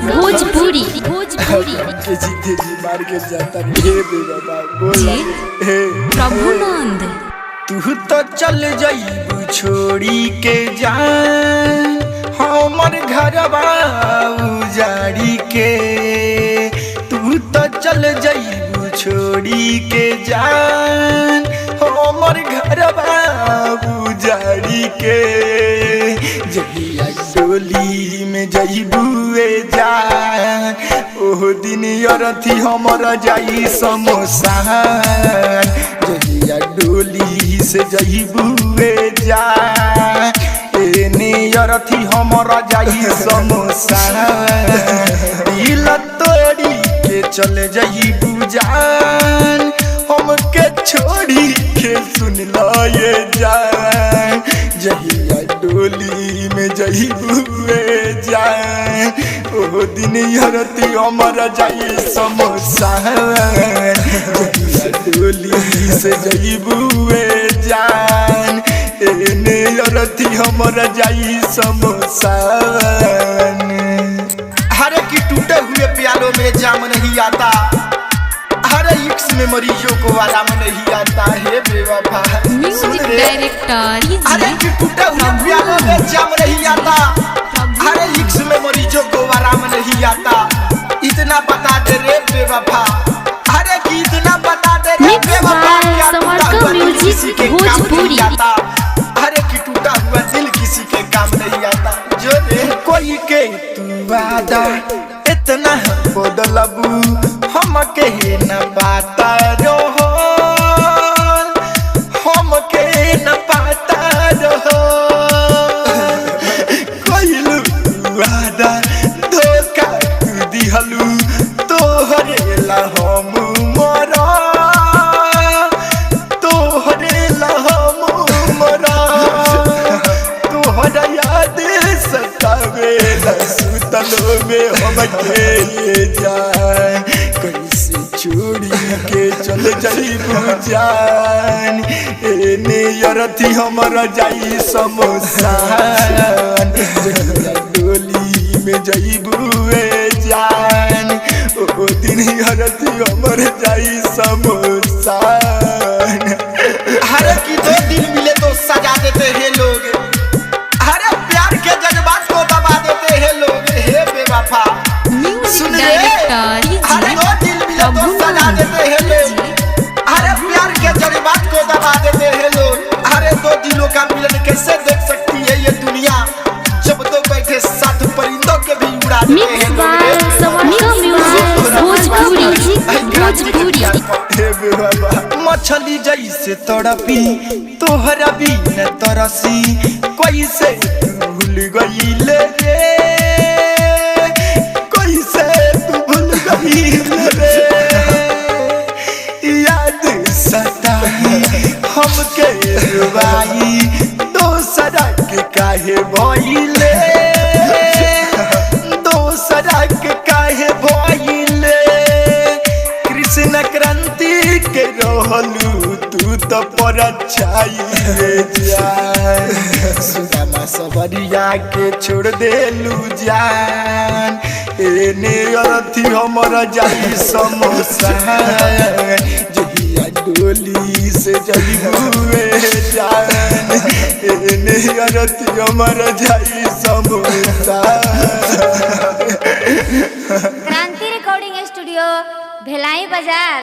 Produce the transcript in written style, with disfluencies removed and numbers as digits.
भोजपुरी मार के जाता बोला प्रभुनंद तू तो चल जाइबू छोड़ी के जान हमर घरवा उजाड़ी के। तू तो चल जाइबू छोड़ी के जान हमर घरवा उजाड़ी के। जहिया डोली में जाइबूए जान ओह दिन अरथी हमर जाई समोसान। जहिया डोली से जाइबूए जान एने अरथी हमर जाई समोसान। दिल तोड़ी के चल जाइबू जान हमके छोड़ी के सुन लो ये जान। जहिया डोली में जाइबूए जान ओ दिन हरती हमर जाई समोसान। जहिया डोली से जाइबूए जान एने हरती हमर जाई समोसान। हर की टूटे हुए प्यालों में जाम नहीं आता, हर इश्क में मरीजों को आराम नहीं आता है बेवफा। म्यूजिक डायरेक्टर हर की टूटे हुए प्यालों में जाम नहीं आता, हर इश्क में मरीजों को आराम नहीं आता। इतना बता दे रे बेवफा, हर की इतना बता दे रे बेवफा क्या टूटा हुआ दिल किसी के काम नहीं आता। हर की टूटा हुआ दिल किसी के काम नहीं आता। जो रे कोई के तू वादा इतना बदलबू हम के न पाता रहो, हम के न पाता रहो। कोइलू वादा धोखा दिहलू तोहरे ला हम मरा, तोहरे ला हम मरा। तोहरा याद सतावे सुतलो में हम के जान कैसे छोड़ी के चल जाइबू जान एने अरथी हमर जाई समोसान। डोली में जाइबूए जान ओ दिन अरथी हमर जाई समोसान। हर की दो दिन मिले तो सजा देते हैं लोग, हर प्यार के जज्बात को दबा देते हैं लोग। हे बेवफा सुन रे, हर दो दिल मिले तो सजा देते हैं लोग, हर प्यार के जज्बात को दबा देते हैं लोग। हर दो दिलों का मिलन कैसे देख सकती है ये दुनिया, जब तो बैठे साथ परिंदों के भी उड़ा देते हैं मछली जैसे तड़पी तोहरा भी न तरसी कैसे भूल गईले रे, कैसे तू भूल गईले रे। याद सताई हमके रुबाई दोसरा के काहे भइले, दोसरा के काहे भइले। कृष्ण क्रांति के रहलू तू तो पर छाई जान, सुदामा सबरिया के छोड़ देलू जान एने अरथी हमर जाई समोसान। जहिया डोली से जाइबूए जान एने अरथी हमर जाई समोसान। क्रांति रिकॉर्डिंग स्टूडियो भिलाई बाजार।